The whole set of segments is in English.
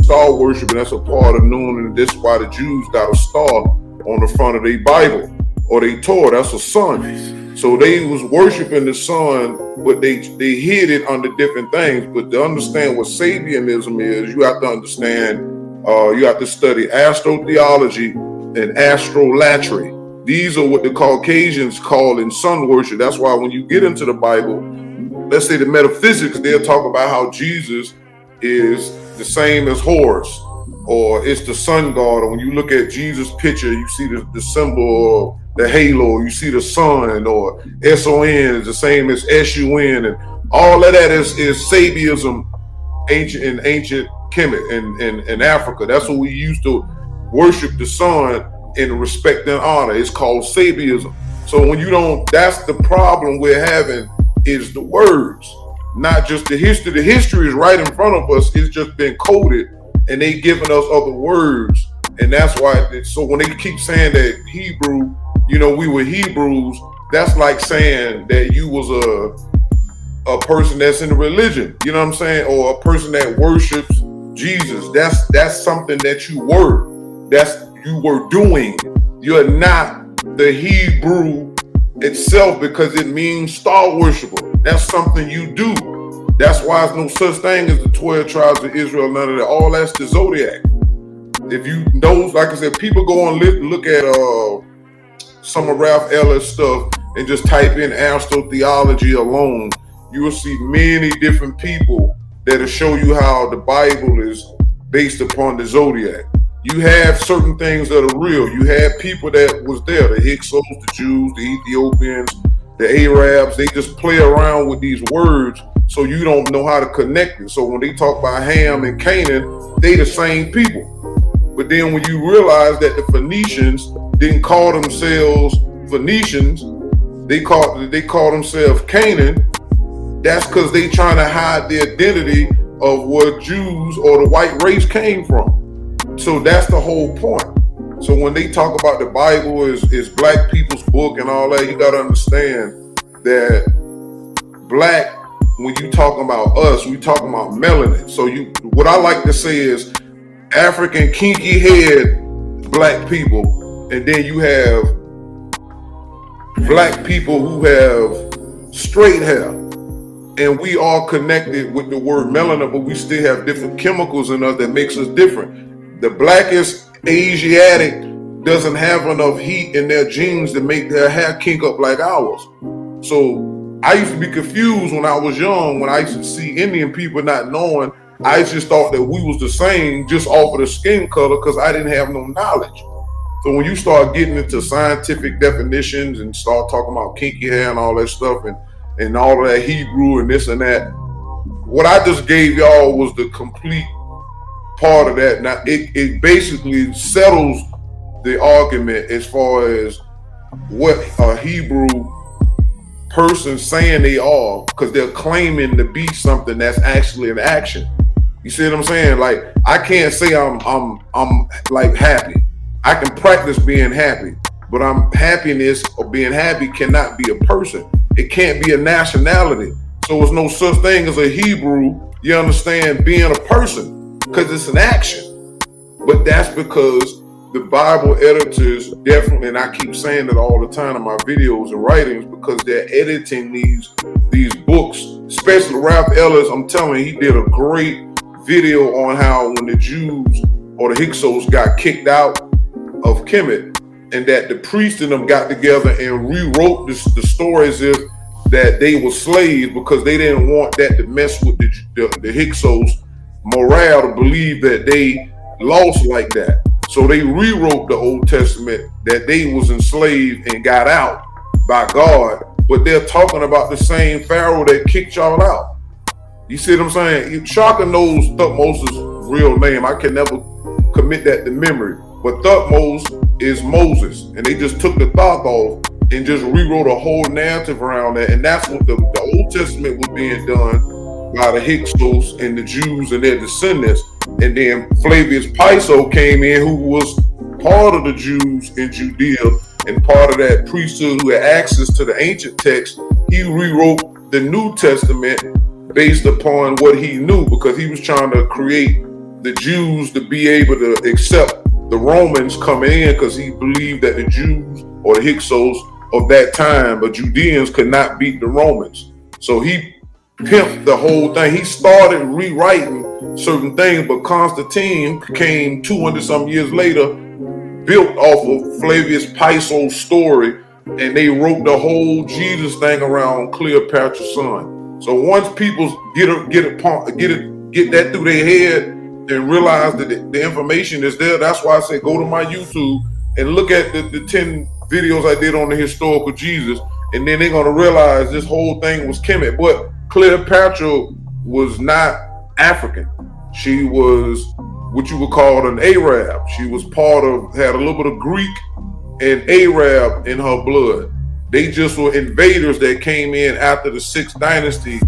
Star worship, and that's a part of knowing, and this is why the Jews got a star on the front of their Bible or their Torah. That's a sun. So they was worshiping the sun, but they hid it under different things. But to understand what Sabianism is, you have to understand, you have to study astrotheology and astrolatry. These are what the Caucasians call in sun worship. That's why when you get into the Bible, let's say the metaphysics, they'll talk about how Jesus is the same as Horus, or it's the sun god. Or when you look at Jesus' picture, you see the symbol, or the halo, you see the sun, or SON is the same as SUN, and all of that is Sabianism, ancient Kemet in Africa. That's what we used to worship the sun in respect and honor. It's called Sabianism. So when you don't, that's the problem we're having, is the words, not just the history. The history is right in front of us. It's just been coded, and they giving us other words, and that's why. So when they keep saying that Hebrew, we were Hebrews, that's like saying that you was a person that's in a religion, you know what I'm saying, or a person that worships Jesus. That's something that you were doing. You're not the Hebrew itself, because it means star worshiper. That's something you do. That's why there's no such thing as the 12 tribes of Israel, none of that. All that's the zodiac. If you know, like I said, people go and look at some of Ralph Ellis stuff and just type in astrotheology alone, you will see many different people that'll show you how the Bible is based upon the zodiac. You have certain things that are real. You have people that was there, the Hyksos, the Jews, the Ethiopians, the Arabs. They just play around with these words, so you don't know how to connect it. So when they talk about Ham and Canaan, they the same people. But then when you realize that the Phoenicians didn't call themselves Phoenicians, they call themselves Canaan, that's because they trying to hide the identity of where Jews or the white race came from. So that's the whole point. So when they talk about the Bible is black people's book and all that, you got to understand that black, when you talking about us, we talking about melanin. So what I like to say is African kinky head black people, and then you have black people who have straight hair, and we are connected with the word melanin, but we still have different chemicals in us that makes us different. The blackest Asiatic doesn't have enough heat in their genes to make their hair kink up like ours. So I used to be confused when I was young, when I used to see Indian people not knowing. I just thought that we was the same just off of the skin color because I didn't have no knowledge. So when you start getting into scientific definitions and start talking about kinky hair and all that stuff and all of that Hebrew and this and that, what I just gave y'all was the complete part of that. Now it basically settles the argument as far as what a Hebrew person saying they are, because they're claiming to be something that's actually an action. You see what I'm saying? Like, I can't say I'm like happy. I can practice being happy, but happiness or being happy cannot be a person. It can't be a nationality. So there's no such thing as a Hebrew, you understand, being a person, because it's an action. But that's because the Bible editors definitely, and I keep saying it all the time in my videos and writings, because they're editing these books, especially Ralph Ellis. I'm telling you, he did a great video on how when the Jews or the Hyksos got kicked out of Kemet, and that the priests and them got together and rewrote the story as if that they were slaves, because they didn't want that to mess with the Hyksos morale, to believe that they lost like that. So they rewrote the Old Testament that they was enslaved and got out by God, but they're talking about the same Pharaoh that kicked y'all out. You see what I'm saying? Shaka knows Thutmose's real name. I can never commit that to memory. But Thutmose is Moses, and they just took the Thoth off and just rewrote a whole narrative around that. And that's what the Old Testament was being done by the Hyksos and the Jews and their descendants. And then Flavius Piso came in, who was part of the Jews in Judea and part of that priesthood who had access to the ancient text. He rewrote the New Testament based upon what he knew, because he was trying to create the Jews to be able to accept the Romans coming in, because he believed that the Jews or the Hyksos of that time, the Judeans, could not beat the Romans. So he pimped the whole thing. He started rewriting certain things, but Constantine came 200 some years later, built off of Flavius Piso's story, and they wrote the whole Jesus thing around Cleopatra's son. So once people get that through their head and realize that the information is there, that's why I say go to my YouTube and look at the 10 videos I did on the historical Jesus, and then they're going to realize this whole thing was Kemet. But Cleopatra was not African. She was what you would call an Arab. She was had a little bit of Greek and Arab in her blood. They just were invaders that came in after the 6th dynasty,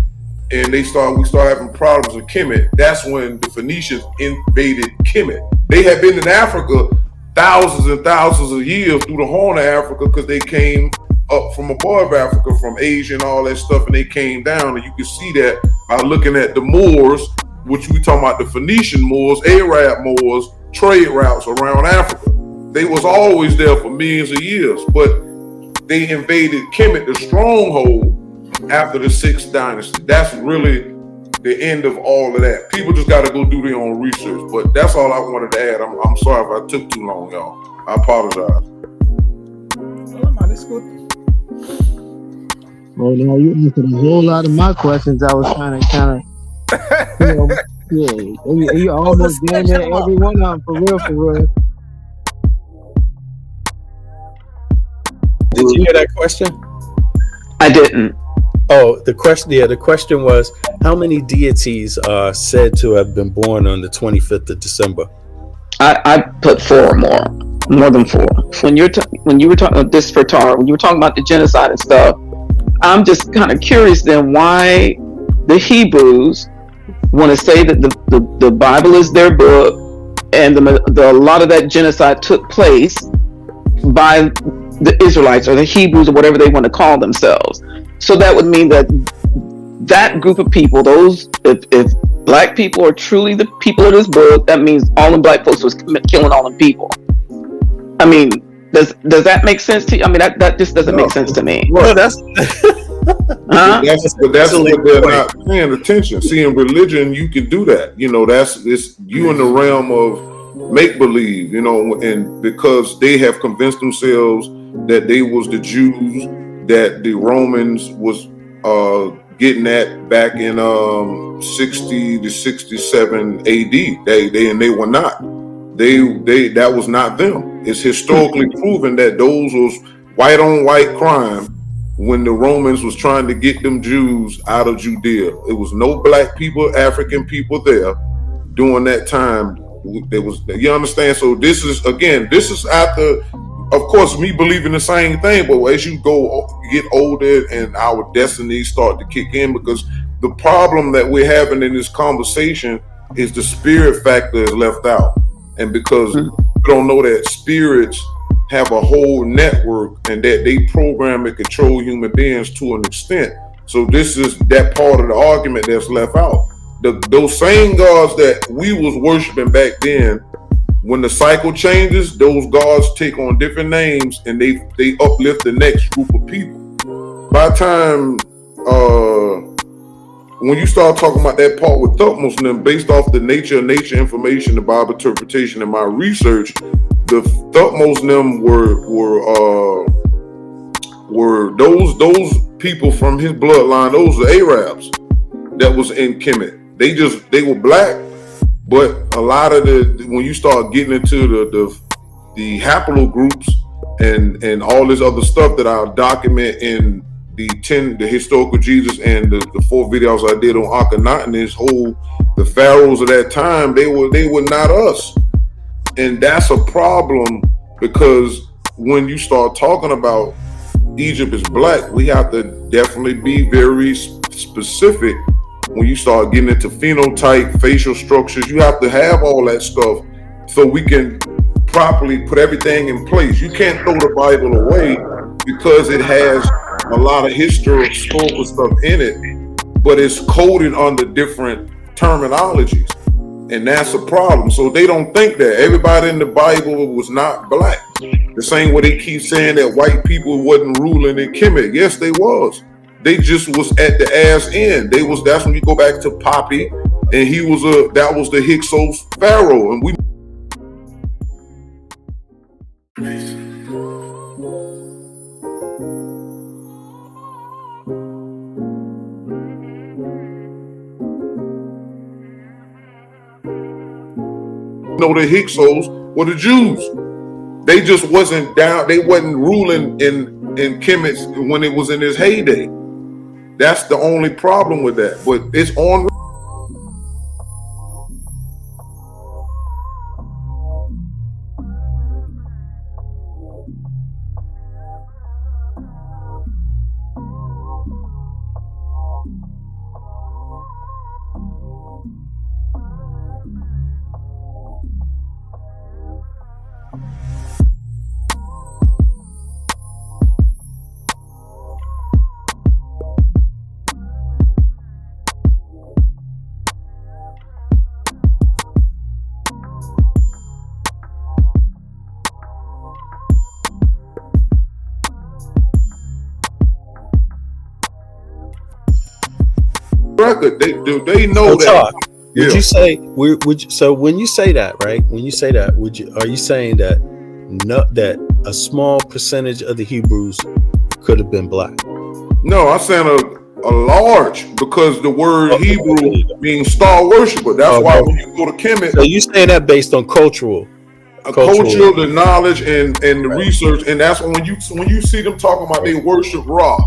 and we started having problems with Kemet. That's when the Phoenicians invaded Kemet. They had been in Africa thousands and thousands of years through the Horn of Africa, because they came up from above Africa, from Asia and all that stuff, and they came down. And you can see that by looking at the Moors, which we talking about, the Phoenician Moors, Arab Moors, trade routes around Africa. They was always there for millions of years, but they invaded Kemet, the stronghold, after the 6th dynasty. That's really the end of all of that. People just got to go do their own research. But that's all I wanted to add. I'm sorry if I took too long, y'all. I apologize. Well, now you answered a whole lot of my questions. I was trying to kind of, you almost damn near every one of them, for real. Did you hear that question? I didn't. Oh, the question was, how many deities are said to have been born on the 25th of December? I put 4 or more than 4. When you were talking about this for Tara, when you were talking about the genocide and stuff, I'm just kind of curious then why the Hebrews want to say that the Bible is their book, and a lot of that genocide took place by the Israelites or the Hebrews or whatever they want to call themselves. So that would mean that group of people, if black people are truly the people of this book, that means all the black folks was killing all the people. I mean, does that make sense to you? I mean, that just doesn't make sense to me. No, that's Huh? That's what they're not paying attention. See, in religion, you can do that. You know, it's you in the realm of make believe. You know, and because they have convinced themselves that they was the Jews that the Romans was getting at back in 60 to 67 AD. They were not. They that was not them. It's historically proven that those was white on white crime when the Romans was trying to get them Jews out of Judea. It was no black people, African people there during that time. There was, you understand? So this is after, of course, me believing the same thing, but as you get older and our destinies start to kick in, because the problem that we're having in this conversation is the spirit factor is left out. And because we don't know that spirits have a whole network and that they program and control human beings to an extent. So this is that part of the argument that's left out. Those same gods that we was worshiping back then, when the cycle changes, those gods take on different names and they uplift the next group of people. By the time when you start talking about that part with Thutmose and them, based off the nature information, the Bible interpretation, and my research, the Thutmose and them were those people from his bloodline. Those are Arabs that was in Kemet. They were black, but a lot of when you start getting into the haplogroups and all this other stuff that I'll document in the historical Jesus and the 4 videos I did on Akhenaten, the pharaohs of that time, they were not us. And that's a problem, because when you start talking about Egypt is black, we have to definitely be very specific. When you start getting into phenotype, facial structures, you have to have all that stuff so we can properly put everything in place. You can't throw the Bible away because it has a lot of historical stuff in it, but it's coded under different terminologies. And that's a problem. So they don't think that everybody in the Bible was not black. The same way they keep saying that white people wasn't ruling in Kemet. Yes, they was. They just was at the ass end. That's when you go back to Poppy, and that was the Hyksos pharaoh, and we know the Hyksos were the Jews. They just wasn't down. They wasn't ruling in Kemet when it was in its heyday. That's the only problem with that. But it's on. Record, they know that. Would you say? So when you say that, right? When you say that, are you saying that that a small percentage of the Hebrews could have been black? No, I'm saying a large, because the word Hebrew means star worshiper. That's why when you go to Kemet, so you saying that based on culture, the knowledge and the research, and that's when you see them talking about they worship Ra.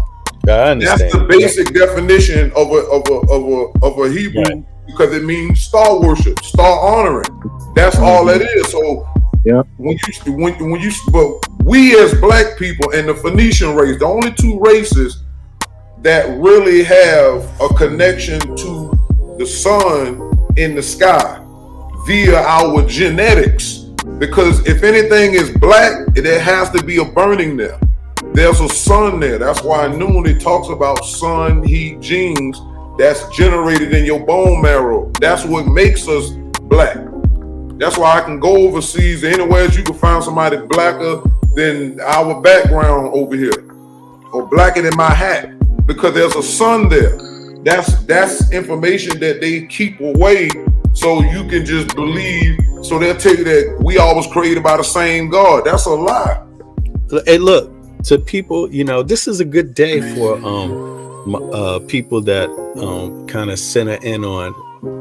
I understand. That's the basic definition of a Hebrew, because it means star worship, star honoring. That's all that is. So but we as black people and the Phoenician race, the only two races that really have a connection to the sun in the sky via our genetics. Because if anything is black, there has to be a burning there. There's a sun there. That's why Noon, it talks about sun, heat, genes that's generated in your bone marrow. That's what makes us black. That's why I can go overseas anywhere you can find somebody blacker than our background over here, or blacker than my hat, because there's a sun there. That's information that they keep away, so you can just believe. So they'll tell you that we all was created by the same God. That's a lie. Hey, look, to people, this is a good day for people that kind of center in on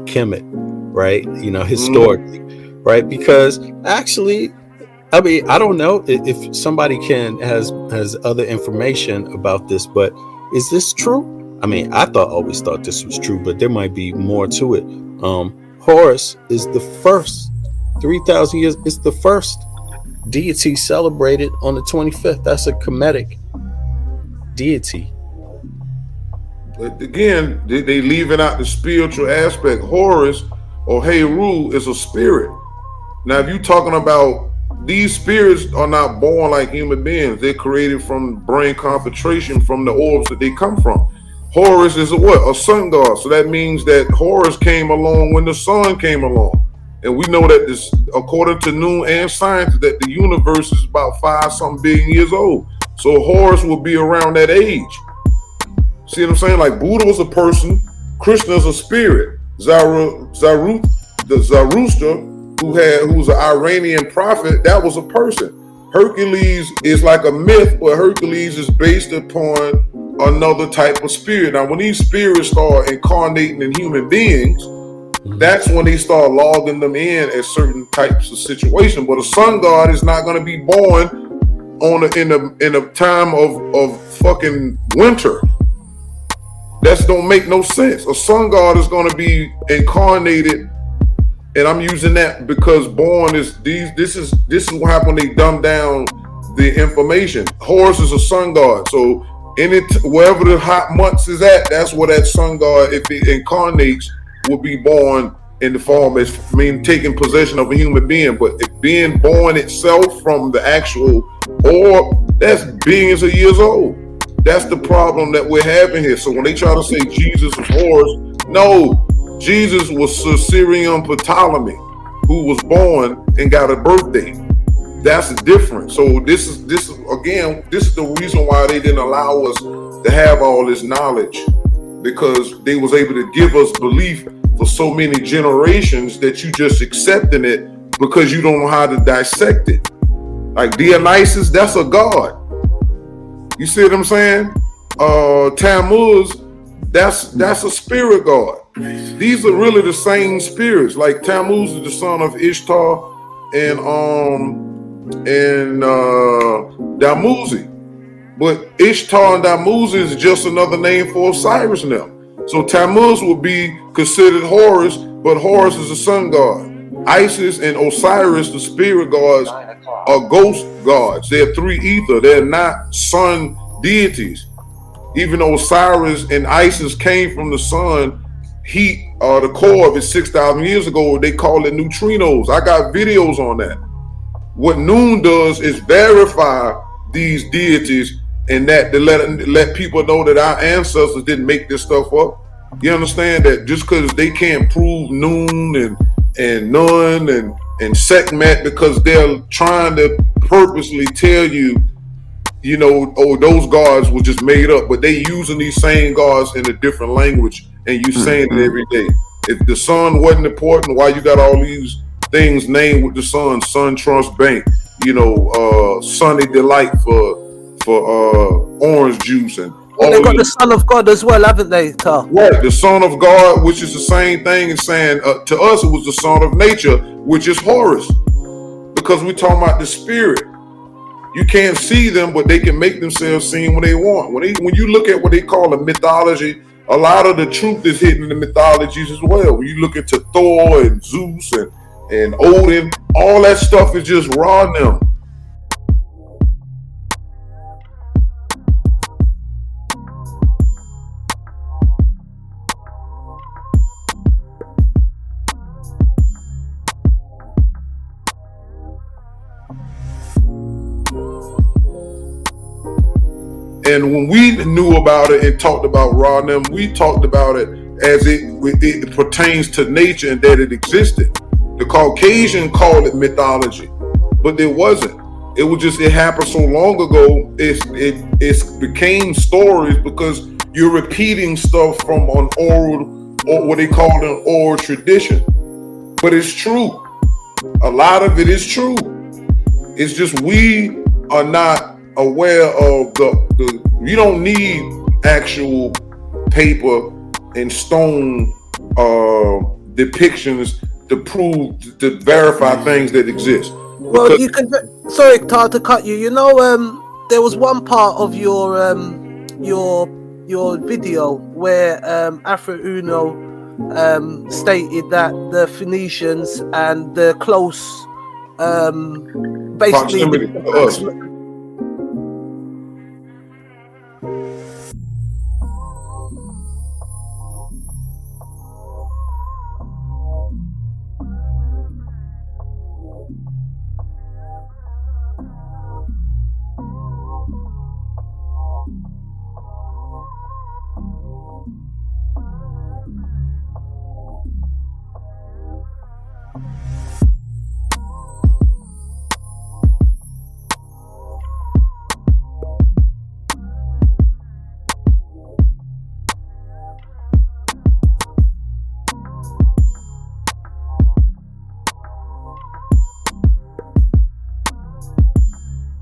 Kemet, right? Historically, right? Because actually, I mean, I don't know if somebody has other information about this, but is this true? I mean, always thought this was true, but there might be more to it. Horus is the first 3,000 years. It's the first deity celebrated on the 25th. That's a Kemetic deity. But again, they leaving out the spiritual aspect. Horus or Heru is a spirit. Now, if you're talking about these spirits are not born like human beings. They're created from brain concentration from the orbs that they come from. Horus is a sun god. So that means that Horus came along when the sun came along. And we know that this, according to Noon and science, that the universe is about 5-something billion years old. So Horus will be around that age. See what I'm saying? Like Buddha was a person, Krishna is a spirit. Zarathustra, who was an Iranian prophet, that was a person. Hercules is like a myth, but Hercules is based upon another type of spirit. Now, when these spirits start incarnating in human beings, that's when they start logging them in at certain types of situations. But a sun god is not going to be born in a time of fucking winter. That don't make no sense. A sun god is going to be incarnated, and I'm using that because born is these. This is what happened when they dumb down the information. Horus is a sun god, so wherever the hot months is at, that's where that sun god, if it incarnates, will be born in the form as taking possession of a human being. But if being born itself from the actual orb, that's billions of years old. That's the problem that we're having here. So when they try to say Jesus is Horus, no, Jesus was Sir Ptolemy, who was born and got a birthday. That's different. So this is the reason why they didn't allow us to have all this knowledge, because they was able to give us belief for so many generations that you just accepting it because you don't know how to dissect it. Like Dionysus, that's a god. You see what I'm saying? Tammuz, that's a spirit god. These are really the same spirits. Like Tammuz is the son of Ishtar and Damuzi. But Ishtar and Damuzi is just another name for Osiris now. So Tammuz would be considered Horus, but Horus is a sun god. Isis and Osiris, the spirit gods, are ghost gods. They're three ether. They're not sun deities. Even though Osiris and Isis came from the sun, heat, the core of it 6,000 years ago, they call it neutrinos. I got videos on that. What Noon does is verify these deities, and that to let people know that our ancestors didn't make this stuff up. You understand that just because they can't prove Noon and Nun and Sekhmet, because they're trying to purposely tell you, those gods were just made up, but they using these same gods in a different language, and you saying it every day. If the sun wasn't important, why you got all these things named with the sun? Sun Trust Bank, Sunny Delight for orange juice, and well, they got the Son of God as well, haven't they, Tar? Right, the Son of God, which is the same thing as saying to us it was the Son of Nature, which is Horus, because we're talking about the spirit. You can't see them, but they can make themselves seen when they want. When you look at what they call a mythology, a lot of the truth is hidden in the mythologies as well. When you look into Thor and Zeus and Odin, all that stuff is just raw now. And when we knew about it and talked about Ra-Nem, we talked about it as it pertains to nature and that it existed. The Caucasian called it mythology, but it wasn't. It was just, it happened so long ago. It became stories because you're repeating stuff from an oral, or what they call an oral tradition. But it's true. A lot of it is true. It's just we are not aware of the you don't need actual paper and stone depictions to prove, to verify things that exist. Well, Because- you can. Sorry, Tar, to cut you. You know, there was one part of your video where Afro Uno stated that the Phoenicians and the close, basically, Proximity to us.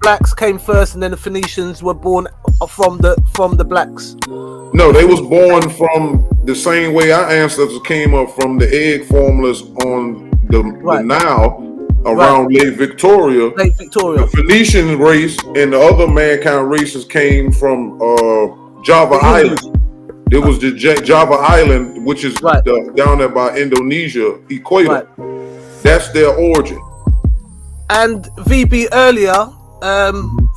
blacks came first, and then the Phoenicians were born from the blacks. No, they was born from the same way our ancestors came up from the egg formulas on the Nile around Lake Victoria. Lake Victoria. The Phoenician race and the other mankind races came from Java Island. There was the Java Island, which is down there by Indonesia equator. That's their origin. And VB earlier,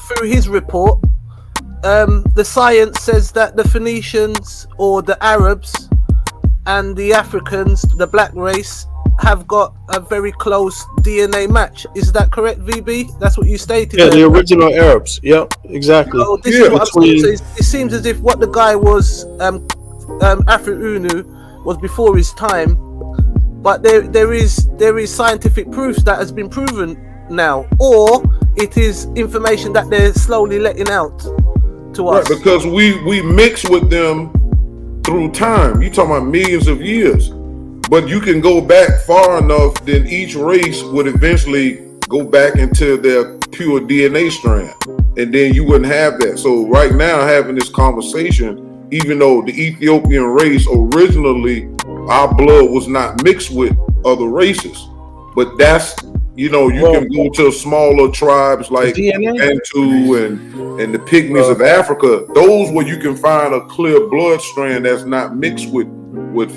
through his report, the science says that the Phoenicians or the Arabs and the Africans, the black race, have got a very close DNA match. Is that correct, VB? That's what you stated. Yeah, the original Arabs. Yep, exactly. So this is what I'm saying. So it seems as if what the guy was, Afro Unu, was before his time, but there is scientific proof that has been proven now, or it is information that they're slowly letting out to us. Right, because we mix with them through time. You talking about millions of years, but you can go back far enough, then each race would eventually go back into their pure DNA strand, and then you wouldn't have that. So right now, having this conversation, even though the Ethiopian race originally, our blood was not mixed with other races, but that's, you know, you can go to smaller tribes like Bantu and the Pygmies of Africa. Those where you can find a clear blood strand that's not mixed with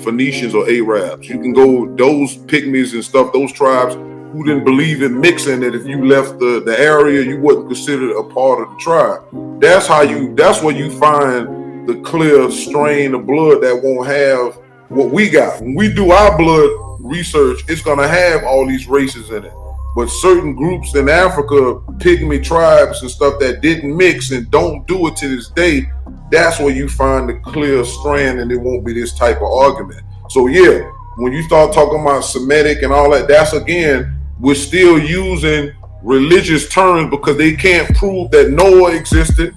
Phoenicians or Arabs. You can go those Pygmies and stuff, those tribes who didn't believe in mixing, that if you left the area, you wasn't considered a part of the tribe. That's where you find the clear strain of blood that won't have what we got. When we do our blood research, it's gonna have all these races in it. But certain groups in Africa, Pygmy tribes and stuff that didn't mix and don't do it to this day, that's where you find the clear strand, and it won't be this type of argument. So yeah, when you start talking about Semitic and all that, that's again, we're still using religious terms because they can't prove that Noah existed.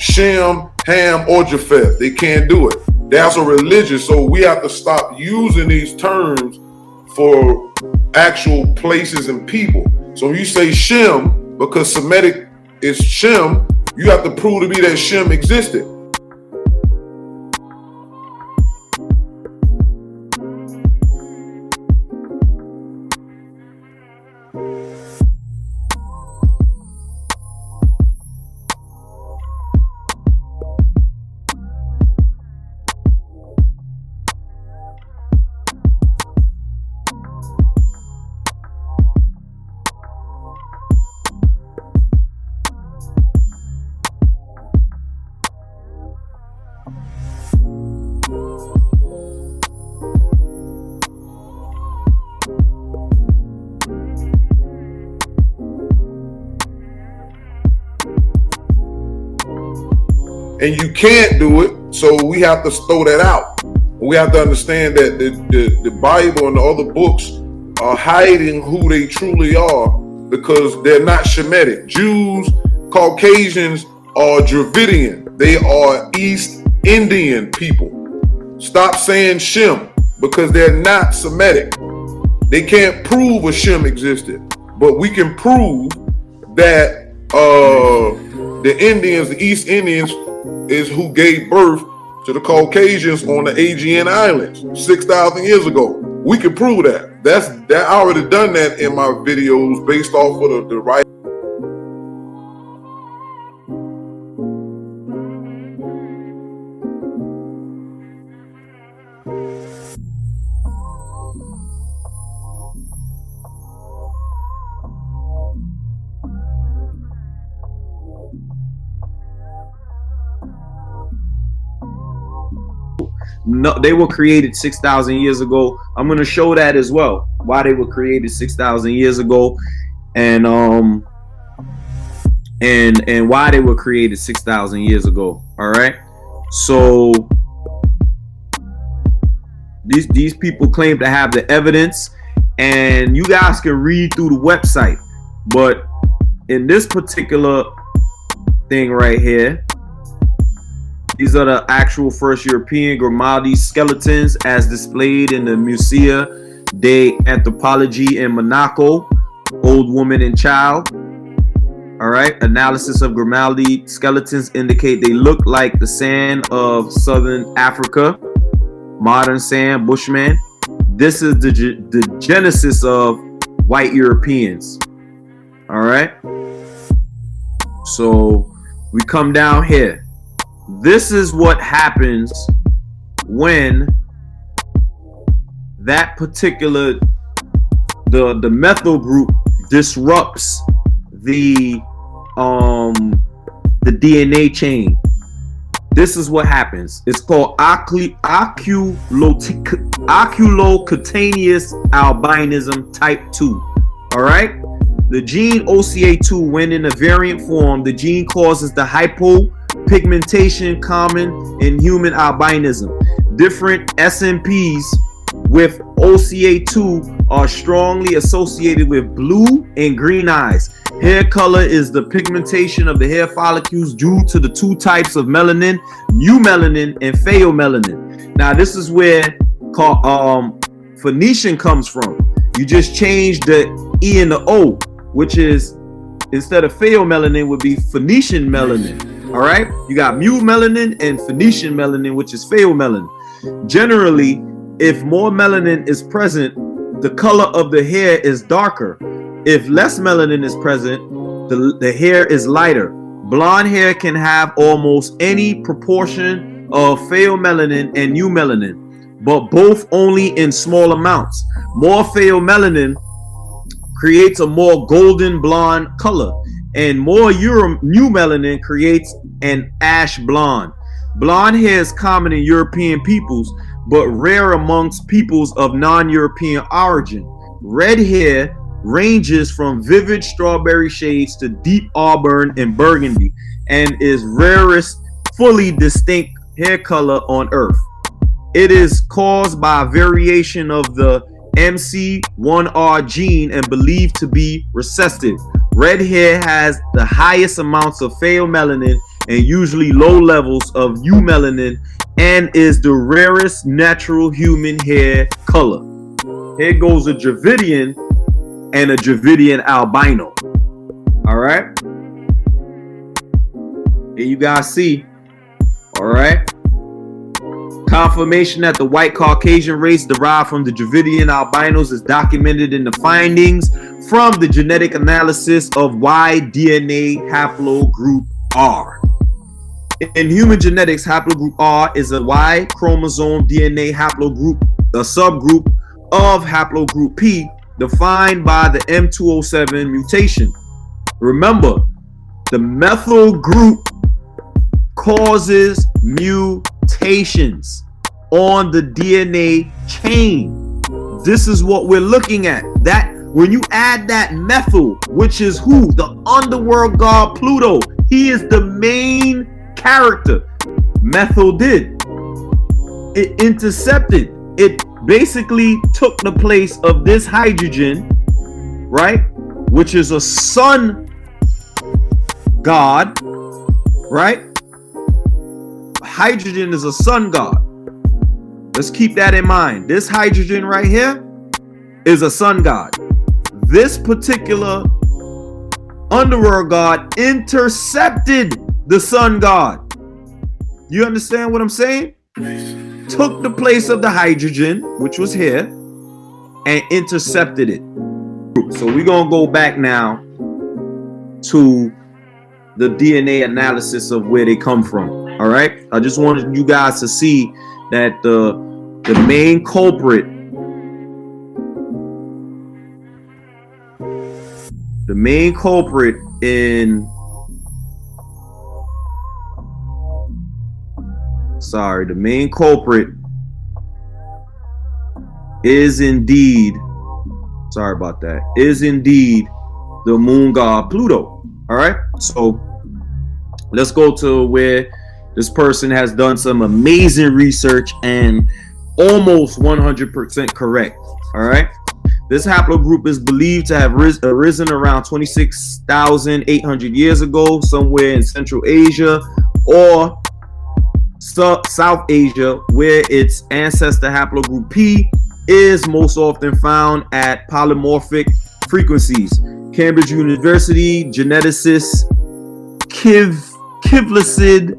Shem, Ham, or Japheth. They can't do it. That's a religion. So we have to stop using these terms for actual places and people. So when you say Shem, because Semitic is Shem, you have to prove to me that Shem existed. and you can't do it. So we have to throw that out. We have to understand that the Bible and the other books are hiding who they truly are because they're not Shemitic. Jews, Caucasians are Dravidian. They are East Indian people. Stop saying Shem because they're not Semitic. They can't prove a Shem existed, but we can prove that the Indians, the East Indians, is who gave birth to the Caucasians on the Aegean Islands 6,000 years ago. We can prove that. I already done that in my videos based off of the right. No, they were created 6,000 years ago. I'm going to show that as well, why they were created 6,000 years ago, and why they were created 6,000 years ago. All right. So these people claim to have the evidence, and you guys can read through the website. But in this particular thing right here, these are the actual first European Grimaldi skeletons as displayed in the Musea d'Anthropologie in Monaco, Old Woman and Child. All right. Analysis of Grimaldi skeletons indicate they look like the sand of Southern Africa, modern sand, Bushman. This is the genesis of white Europeans. All right. So we come down here. This is what happens when that particular the methyl group disrupts the DNA chain. This is what happens. It's called oculocutaneous albinism type 2. All right. The gene OCA2, when in a variant form, the gene causes the hypopigmentation common in human albinism. Different SNPs with OCA2 are strongly associated with blue and green eyes. Hair color is the pigmentation of the hair follicles due to the two types of melanin, eumelanin and pheomelanin. Now this is where Phoenician comes from. You just change the E and the O, which is, instead of pheomelanin, would be Phoenician melanin. All right, you got eumelanin and Phoenician melanin, which is pheomelanin. Generally, if more melanin is present, the color of the hair is darker. If less melanin is present, the hair is lighter. Blonde hair can have almost any proportion of pheomelanin and eumelanin, but both only in small amounts. More pheomelanin creates a more golden blonde color, and more eumelanin creates an ash blonde. Blonde hair is common in European peoples, but rare amongst peoples of non-European origin. Red hair ranges from vivid strawberry shades to deep auburn and burgundy, and is rarest fully distinct hair color on Earth. It is caused by a variation of the MC1R gene and believed to be recessive. Red hair has the highest amounts of pheomelanin and usually low levels of eumelanin, and is the rarest natural human hair color. Here goes a Dravidian and a Dravidian albino. All right. Here you guys see. All right. Confirmation that the white Caucasian race derived from the Dravidian albinos is documented in the findings from the genetic analysis of Y DNA haplogroup R. In human genetics, haplogroup R is a Y chromosome DNA haplogroup, a subgroup of haplogroup P, defined by the M207 mutation. Remember, the methyl group causes mutations on the DNA chain. This is what we're looking at. That when you add that methyl, which is who? The underworld god Pluto. He is the main character. methyl did. It intercepted. It basically took the place of this hydrogen, right? Which is a sun god, right? Hydrogen is a sun god. Let's keep that in mind. This hydrogen right here is a sun god. This particular underworld god intercepted the sun god. You understand what I'm saying? Took the place of the hydrogen, which was here, and intercepted it. So we're gonna go back now to the DNA analysis of where they come from. All right, I just wanted you guys to see that the main culprit, in the main culprit is indeed, sorry about that, is indeed the moon god Pluto. All right, so let's go to where this person has done some amazing research and almost 100% correct. All right, this haplogroup is believed to have arisen around 26,800 years ago, somewhere in Central Asia or South Asia, where its ancestor haplogroup P is most often found at polymorphic frequencies. Cambridge University geneticist Kivlicid,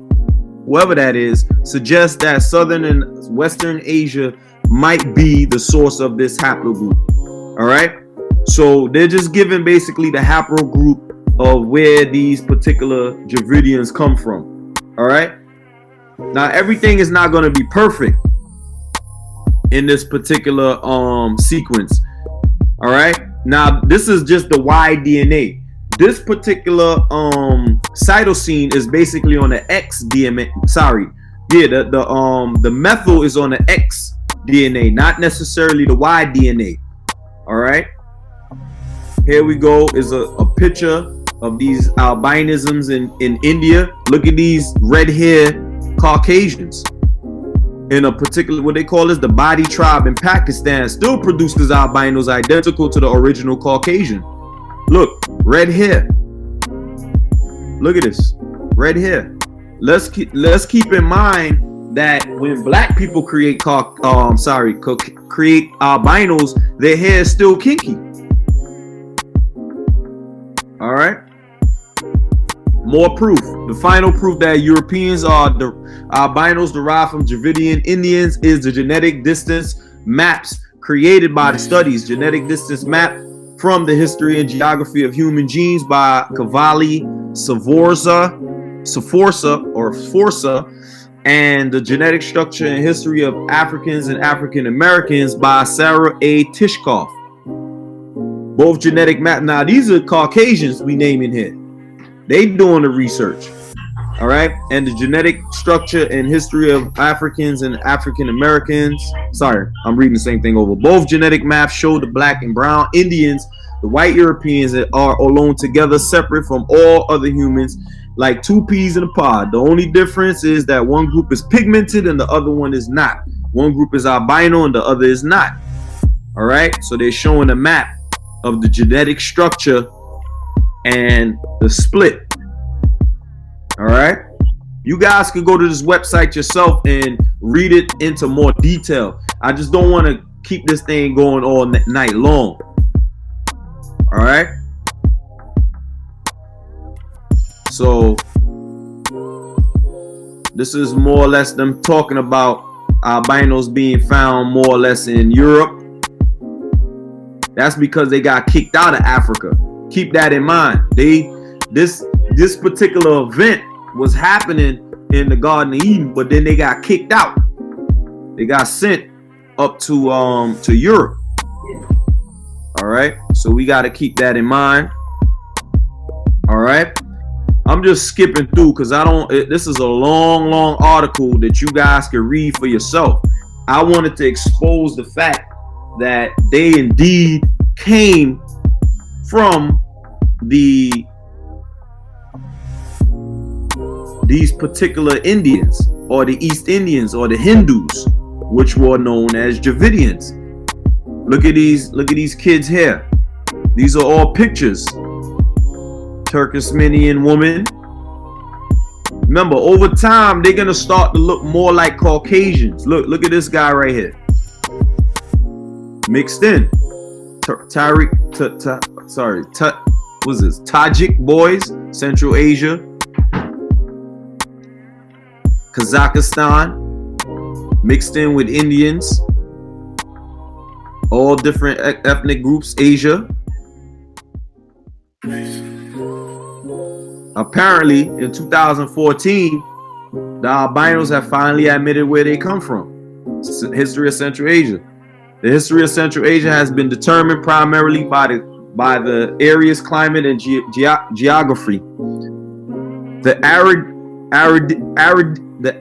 whoever that is, suggests that Southern and Western Asia might be the source of this haplogroup. All right, so they're just giving basically the haplogroup of where these particular Dravidians come from. All right, now everything is not going to be perfect in this particular sequence. All right, now this is just the Y DNA. This particular cytosine is basically on the X DNA. Sorry, yeah, the methyl is on the X DNA, not necessarily the Y DNA. All right, here we go. Is a picture of these albinisms in India. Look at these red hair Caucasians in a particular, what they call is the Badi tribe in Pakistan, still produces albinos identical to the original Caucasian. Look, red hair. Look at this, red hair. Let's keep in mind that when black people create create albinos, their hair is still kinky. All right. More proof. The final proof that Europeans are the albinos derived from Dravidian Indians is the genetic distance maps created by the studies. Genetic distance map from the history and geography of human genes by Cavalli, Sforza, and the genetic structure and history of Africans and African Americans by Sarah A. Tishkoff. Both genetic map. Now these are Caucasians we naming here. They doing the research. All right, and the genetic structure and history of Africans and African Americans. Sorry, I'm reading the same thing over. Both genetic maps show the black and brown Indians, the white Europeans are alone together, separate from all other humans, like two peas in a pod. The only difference is that one group is pigmented and the other one is not. One group is albino and the other is not. All right, so they're showing a map of the genetic structure and the split. All right, you guys could go to this website yourself and read it into more detail. I just don't want to keep this thing going all night long. All right, so this is more or less them talking about albinos being found more or less in Europe. That's because they got kicked out of Africa. Keep that in mind. This particular event was happening in the Garden of Eden, but then they got kicked out. They got sent up to Europe. All right, so we got to keep that in mind. All right, I'm just skipping through because this is a long article that you guys can read for yourself. I wanted to expose the fact that they indeed came from the these particular Indians, or the East Indians, or the Hindus, which were known as Dravidians. Look at these kids here. These are all pictures. Turkmenian woman. Remember, over time, they're gonna start to look more like Caucasians. Look at this guy right here. Mixed in. What's this? Tajik boys, Central Asia, Kazakhstan, mixed in with Indians, all different ethnic groups, Asia. Apparently, in 2014, the albinos have finally admitted where they come from. History of Central Asia. The history of Central Asia has been determined primarily by the area's climate and geography. The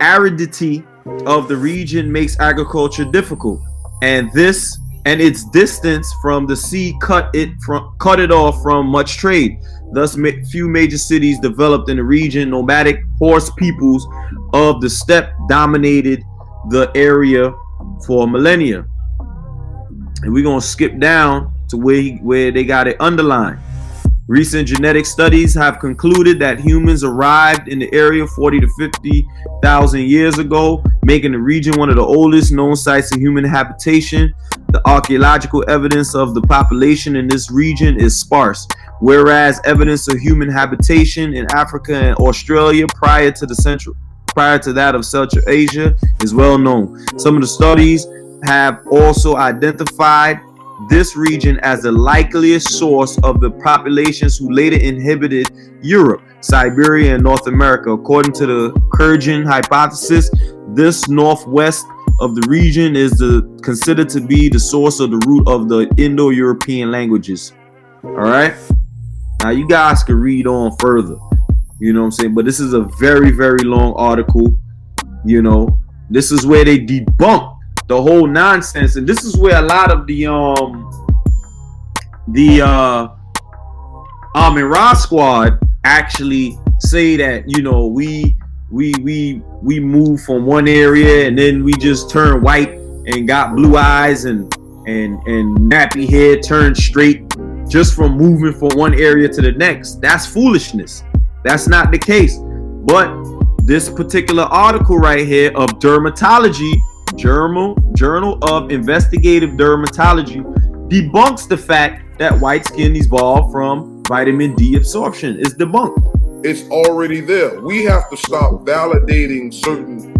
aridity of the region makes agriculture difficult, and its distance from the sea cut it off from much trade. Thus, few major cities developed in the region. Nomadic horse peoples of the steppe dominated the area for millennia. And we're gonna skip down to where they got it underlined. Recent genetic studies have concluded that humans arrived in the area 40 to 50,000 years ago, making the region one of the oldest known sites of human habitation. The archaeological evidence of the population in this region is sparse, whereas evidence of human habitation in Africa and Australia prior to that of Central Asia is well known. Some of the studies have also identified this region as the likeliest source of the populations who later inhabited Europe, Siberia, and North America. According to the Kurgan hypothesis, this northwest of the region is considered to be the source of the root of the Indo-European languages. All right. Now you guys can read on further. You know what I'm saying? But this is a very, very long article. You know, this is where they debunk the whole nonsense, and this is where a lot of the Amin Ra squad actually say that, you know, we move from one area and then we just turn white and got blue eyes and nappy hair turned straight just from moving from one area to the next. That's foolishness. That's not the case. But this particular article right here of Dermatology, Journal of Investigative Dermatology, debunks the fact that white skin evolved from vitamin D absorption. It's debunked. It's already there. We have to stop validating certain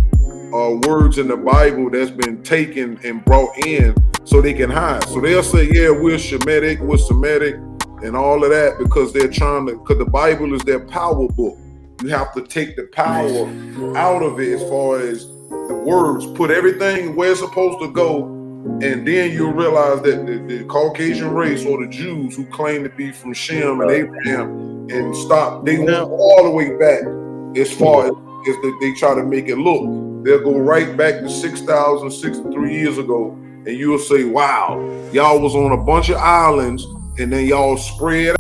words in the Bible that's been taken and brought in so they can hide. So they'll say, yeah, we're Shemitic, we're Semitic, and all of that, because they're trying to, because the Bible is their power book. You have to take the power out of it as far as the words, put everything where it's supposed to go, and then you'll realize that the Caucasian race, or the Jews who claim to be from Shem and Abraham, and stop, they went all the way back as far as they try to make it look. They'll go right back to 6,063 years ago, and you'll say, wow, y'all was on a bunch of islands, and then y'all spread